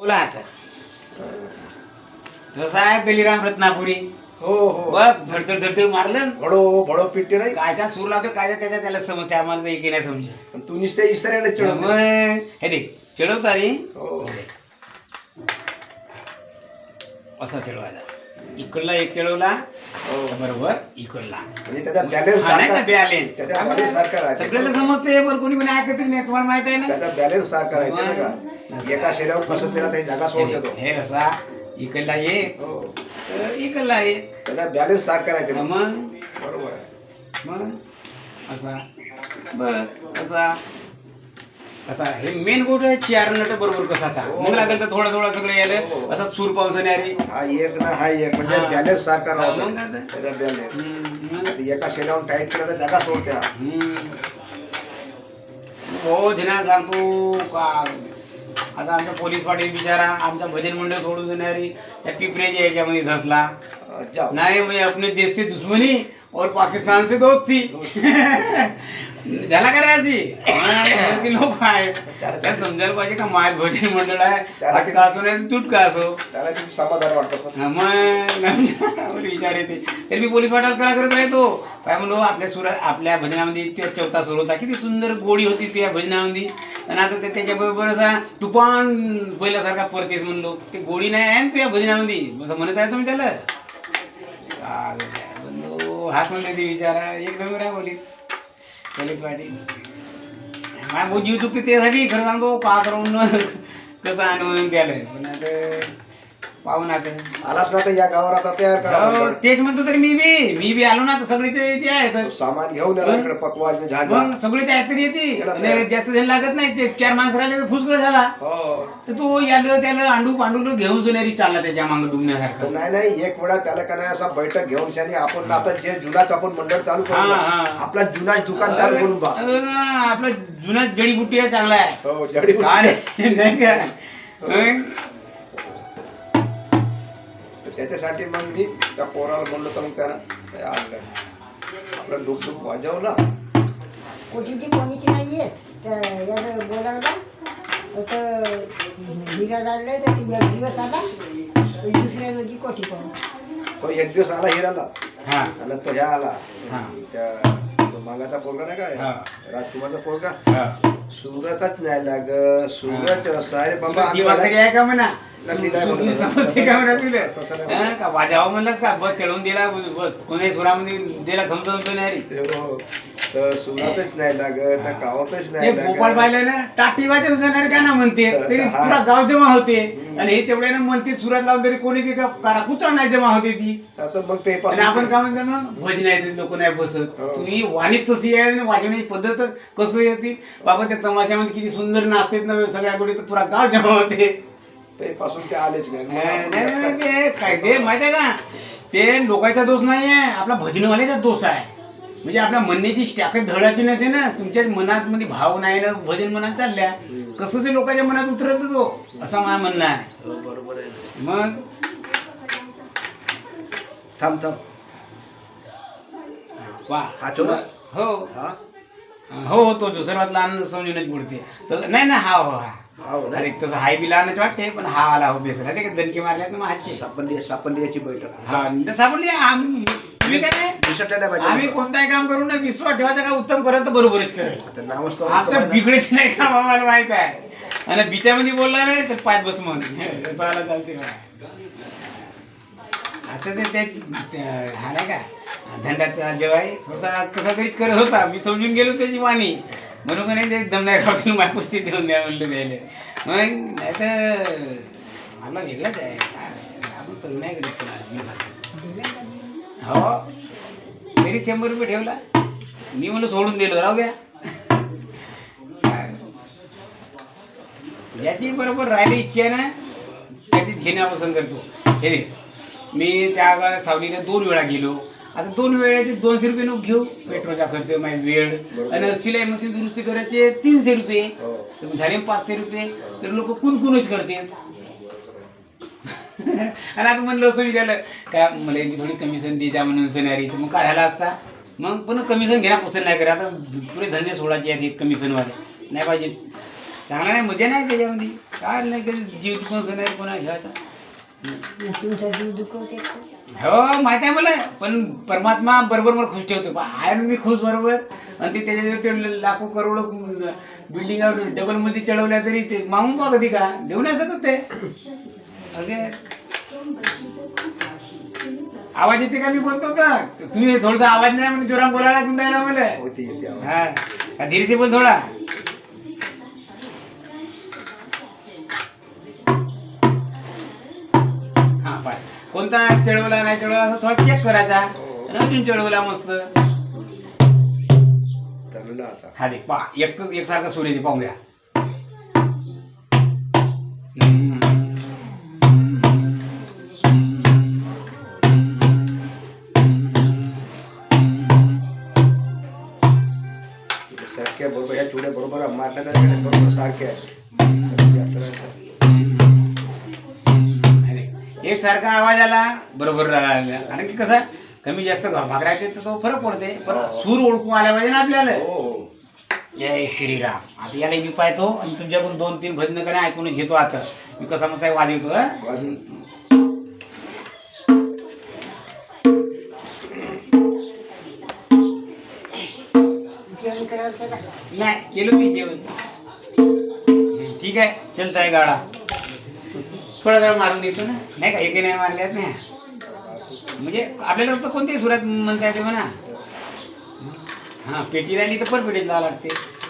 बोला आता जसा आहे दलिराम रत्नापुरी. हो हो बस धडधड धडधड मारलं. भडो भडो पिट्टे नाही काय काय सूर लावतो काय त्याच्या त्याला समजते, आम्हाला तर एकी नाही समजे. पण तू नुसत्या इशाऱ्याने चिडव. मग हे दे चिडवता रे. हो असा चिडवायला. इकडला एक चिडवला हो बरोबर इकडला. म्हणजे त्याचा बॅलन्स हा, नाही का सारखा बॅलेन्स. त्याचा बॅलन्स सारखा राहते. सगळ्याला समजते बरं, कोणी कोणी ऐकत नाही, तुम्हाला माहित आहे ना. त्याचा बॅलन्स सारखा राहते ना का. एका शेऱ्यावर कसं त्याला काही जागा सोड देतो. हे असा इकडला ये हो इकडला ये. त्याचा बॅलन्स सारखा राहते ना. मग बरोबर आहे. मग असा बर असा असा हे मेन गोष्ट आहे. चार नट बरोबर कसाचा मग लागेल तर थोडा थोडा सगळं यायला असा सूर पावसाने रे. हा एक ना हा एक म्हणजे हा. बॅलन्स सारखा हा, राहतो मग काय तर. त्याचा बॅलन्स. एका शेऱ्यावर टाईट केला तर जागा सोडते हा. हो धिना सांगतो का आता आमचा पोलीस पाटील बिचारा आमचा भजन मंडळ सोडून देणारी त्या पिपऱ्याच्या याच्यामध्ये धसला जाओ. नाही. मैं अपने देश से दुश्मनी और पाकिस्तान से दोस्ती झाला करायची लोक आहेत त्याला समजायला पाहिजे का माझ भजन मंडळ आहे. त्याला का असो नाही तुटका असो. त्याला किती समाधान वाटतं सर. हा, मग विचार येते तरी मी पोलीस पाटील कला करत राहतो. काय म्हणलो आपल्या सुरात आपल्या भजनामध्ये इतका चौथा सूर होता, किती सुंदर गोडी होती त्या भजनामध्ये. आणि आता ते त्याच्याबरोबर असा तुफान पहिल्यासारखा परतेस म्हणलो. ते गोडी नाही आहे ना तुझ्या भजनामध्ये असं म्हणत आहे तुम्ही त्याला. बंधू हाच म्हणते ते विचारा एक नंबर आहे पोलीस पाटील. माझ्या भाऊ जीव दुखते त्यासाठी खरं सांगतो का करून कसं आणून द्यायला. पण आता पाहून आता आलाच ना तर या गावावर आता तयार करा. हो, तेच म्हणतो तर मी बी आलो ना तर सगळे ते आहे सामान घेऊन याला इकडे पकवाज झाड. मग सगळे त्या तरी येते त्याला आणि जास्त जण लागत नाही. ते चार माणसं राहिले तर फुसकळ झाला. हो तर तो याला त्याला अंडू पांडू घेऊन जुनेरी चालला त्याच्या मागं तर डुबण्यासारखं. नाही नाही एक वेळा त्याला काय नाही असा बैठक घेऊन शानी आपण आता जे जुनाच आपण मंडळ चालू करू हा, ना. हा. आपला जुना दुकान चालू करून बा. आपला जुना जडीबुट्टी आहे चांगला आहे. हो जडी काय नाही का मग? त्याच्यासाठी मग मी त्या पोराला म्हणलो तर मग त्यानं काय आणलं. आपलं डुकडुक वाजवला. कोठीची कोणीची नाही येत याला बोलावला तर हिरा लागले तर ती एक दिवस आला दुसऱ्या रोजी कोठी पाहून तो एक दिवस आला हिराला हा आणि तो ह्या आला हा. त्या तो मागाचा पोरगा नाही काय हा. राजकुमारचा पोरगा. हा. सुरतच नाही लाग सुरत अरे बाबा आम्ही दिमाग तरी आहे का म्हणा. नक्की काय म्हणतो? तुम्ही समजते का म्हणा तुला. तसं नाही हा, का वाजावं म्हणलं का बस चढवून दिला बस कोणी सुरामध्ये दिला खमतो नाही रे. हो, तर सुरतच नाही लागत तर गावातच ते नाही भोपाळ लागत. पाहिलं ना टाटी वाजवून जाणार का ना म्हणते तरी हा. पुरा गाव जमा होते. आणि हे तेवढ्यानं म्हणते सुरात लावून तरी कोणी ती कारा कुत्रा नाही जमा होते ती. आता मग ते आणि आपण पासून काय म्हणतो ना भजन आहे लोक नाही बसत. हो. तुम्ही वाणीत कशी आहे आणि वाजवण्याची पद्धत कसं येते बाबा. त्या तमाशामध्ये किती सुंदर नाचतात ना सगळ्या गोडी तर पुरा गाव जमा होते. ते पासून ते आलेच नाही नाही. नाही, ते काय ते माहिती आहे का ते लोकांचा दोष नाही आहे आपला भजनवाल्याचा दोष आहे. म्हणजे आपल्या म्हणण्याची टाकत धडाची नसे ना. तुमच्या मनात मध्ये भाव नाही ना भजन मनात चालल्या कसं ते लोकांच्या मनात उतरत तो असं मला म्हणणं आहे. बरोबर आहे. मग थांब थांब वा हा छोटा? हो हा हो हो तो जो सर्वात लहान समजूनच पडते तर नाही ना हा हो हा हो ना. अरे तसं हाय बी लहानच वाटते पण हा आला हो बेसला ते दणके मारल्यात ना हातचे. सापडली याची बैठक. हा तर सापडली तुम्ही काय नाही विसरल्या नाही आम्ही पाहिजे. कोणताही काम करू ना विश्वास ठेवायचा का उत्तम करत तर बरोबरच करेल. आता नावच तर आता उत्तम आहे बिघडेच नाही का आम्हाला माहित आहे. आणि बिचामध्ये बोलला नाही तर पाच बस म्हणून चालते मला. आता ते हा नाही का धंद्याचा जेव्हा थोडासा कसा तरीच करत होता. मी समजून गेलो त्याची वाणी म्हणून का नाही ते दम नाही खातील माझ्या परिस्थिती देऊन द्या म्हणलं द्यायला. मग नाही तर मला वेगळंच आहे आपण तरुण आहे कडे हो तरी 100 रुपये ठेवला. मी म्हणलं सोडून दिलं राहू द्या. याची बरोबर राहिली इच्छा आहे ना त्याची घेण्यापासून करतो. हे मी त्या सावलीला 2 वेळा गेलो. आता 2 वेळाचे 200 रुपये नको घेऊ. पेट्रोलचा खर्च माझी वेळ आणि सिलाई मशीन दुरुस्ती करायचे 300 रुपये हो. तर झाले 500 रुपये. तर लोक कुणकुणच करते. आणि आता म्हणलं असतं मी त्याला काय मला मी थोडी कमिशन दे द्या म्हणून सणारी तर मग काय झाला असता. मग पण कमिशन घेणं पसंत नाही करा. आता पुरे धंदे सोडायचे आहेत कमिशनवाले नाही पाहिजे. चांगला नाही, मजा नाही त्याच्यामध्ये. काय नाही कधी जीव दुखवून नाही कोणा घ्यायचा. तुमचा जीव दुखवते का? हो माहिती आहे मला, पण परमात्मा बरोबर मला खुश ठेवतो. आहे मी खुश बरोबर. आणि ते त्याच्यावर ते लाखो करोड बिल्डिंग डबलमध्ये चढवल्या तरी ते मागून पहा कधी का देऊ नाही शकत ते. असे आवाज येते का मी बोलतो का? तुम्ही थोडासा आवाज नाही म्हणजे जोरात बोलायला गुंडायला मला. होती येते आवाज. हा का धीरे से बोल थोडा. हा पाय कोणता चढवला नाही चढवला असं थोडा चेक करायचा. आणि अजून चढवला मस्त. चांगलं आता. हा दे पा एकसारखा सूर्य दे पाहून घ्या. सारख्या बरोबर ह्या चुड्या बरोबर मारण्याच्या बरोबर सारख्या एकसारखा आवाज आला बरोबर राहिला. कारण की कसं कमी जास्त भाकरा येते तर तो फरक पडते. पण सूर ओळखून आल्या पाहिजे ना आपल्याला. हो. जय श्रीराम. आता याला मी पाहतो आणि तुमच्याकडून 2-3 भजन करा ऐकून घेतो. आता मी कसा मसा वाजवतो. वाजून जेवण करायचं का? नाही केलं मी जेवण. ठीक आहे चलता आहे गाडा. थोडा वेळ मारून देतो ना. नाही का एके नाही मारल्यात ना. म्हणजे आपल्याला फक्त कोणत्याही सुरात म्हणता येते म्हणा. हा पेटी राहिली तर परपेटीत जावं लागते.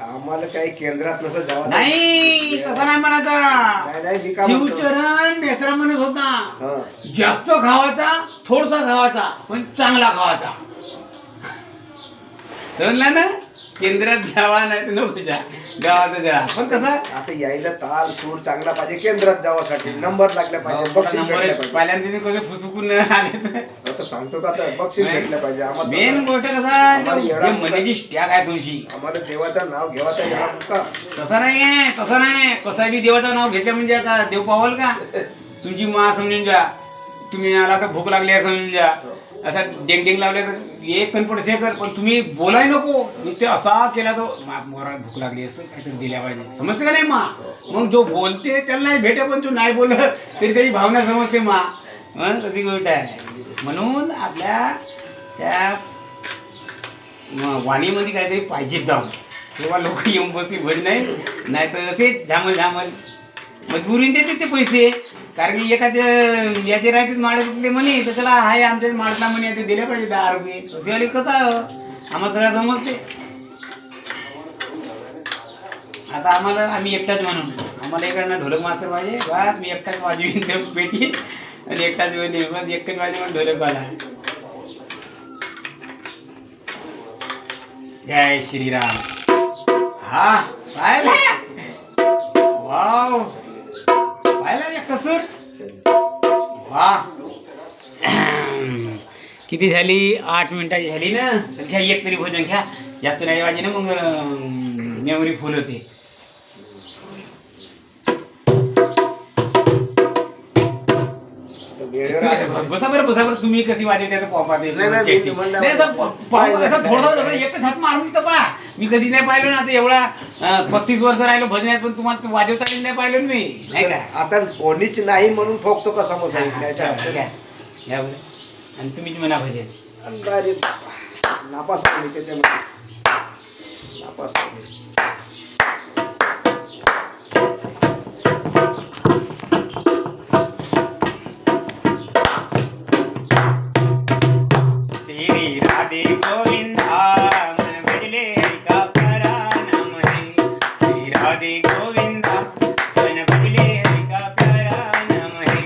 आम्हाला काही केंद्रात नसं जावं नाही तसं नाही म्हणायचा. नाही नाही मी काय म्हणतो शिवचरण बेसरा म्हणत होता. हा. जास्त खावाचा थोडसा खावाचा पण चांगला खावाचा. समजला ना. केंद्रात जावा नाही तर नको जा गावात जा. पण कसं आता यायला ताल सूर चांगला पाहिजे केंद्रात जावासाठी नंबर लागला पाहिजे बक्षीस नंबर भेटलं पाहिजे. पहिल्यांदा कसं फुसकून आले तर आता सांगतो का आता बक्षीस भेटलं पाहिजे आम्हाला. मेन गोष्ट कसा आम्हाला जे येडा मनाची स्टॅग आहे तुमची. आम्हाला देवाचं नाव घेवायचं येणार का? तसं नाही आहे तसं नाही. कसं बी देवाचं नाव घेतलं म्हणजे आता देव पावाल का? तुमची मा समजून जा. तुम्ही आला तर भूक लागली आहे समजून जा. असा डेंग लावले तर एक कणपट शेकर. पण तुम्ही बोलाय नको. नुसते असा केला तो मोरा भूक लागली असं काहीतरी दिल्या पाहिजे. समजते का नाही मा? मग जो बोलते त्याला नाही भेटे पण जो नाही बोलत तरी त्याची भावना समजते मा. तशी गोष्ट आहे. म्हणून आपल्या त्या वाणीमध्ये काहीतरी पाहिजे जाऊन तेव्हा लोक येऊन बसतील भज नाही तर असेच झामल मजबुरीने देते ते पैसे. कारण की एखाद्या याचे राहते माळ्यातले म्हणे तर त्याला हाय आमच्या माळ्यातला म्हणे ते दिले पाहिजे 10 रुपये. तसे वाली कसं आम्हाला सगळं समजते. आता आम्ही एकटाच म्हणून आम्हाला इकडनं ढोलक मास्तर पाहिजे. बस मी एकटाच वाजवीन ते पेटी आणि एकटाच बस एकच वाजे म्हणून ढोलकवाला. जय श्रीराम. हा पाहिलं वाव पाहिलं एक कसूर. वा किती झाली 8 मिनिटाची झाली ना. घ्या एक तरी भोजन घ्या. जास्त नाही वाजे ना मग मेमरी फुल होते. बसा बरं तुम्ही कशी वाजवते थोडं एकच हात मारून तर पहा. मी कधी नाही पाहिलं ना. आता एवढा 35 वर्ष राहिलो भजनात पण तुम्हाला वाजवता नाही पाहिलं मी. नाही का आता कोणीच नाही म्हणून ठोकतो का समोसा घ्या बरं. आणि तुम्हीच म्हणा भजन. नापास त्याच्यामध्ये नापास. श्री राधे गोविंदा मन भजले हरिका प्यारा नाम है. श्री राधे गोविंदा मन भजले हरिका प्यारा नाम है.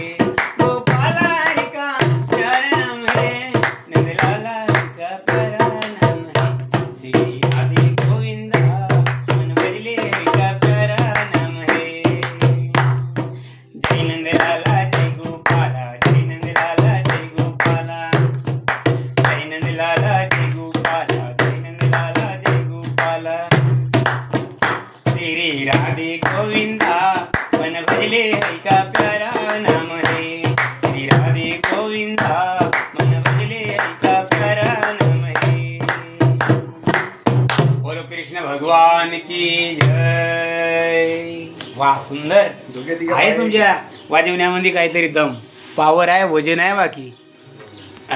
गोपाला हरिका प्यारा नाम है. नंदलाला हरिका प्यारा नाम है. श्री राधे गोविंदा मन भजले हरिका प्यारा नाम है. जय नंदलाला जय गोपाला. जय नंदलाला जय गोपाला. जय नंदलाला जय गोपाला. जय नंदलाला जय गोपाला. तेरे राधे गोविंदा मन भजले हरिका प्यारा नाम है. श्री राधे गोविंदा मन भजले हरिका प्यारा नाम है. बोलो कृष्ण भगवान की जय. वा सुंदर दोघे तिघे आहे बाहेर- तुमच्या वाजवण्यामध्ये काहीतरी दम, पावर आहे, वजन आहे बाकी.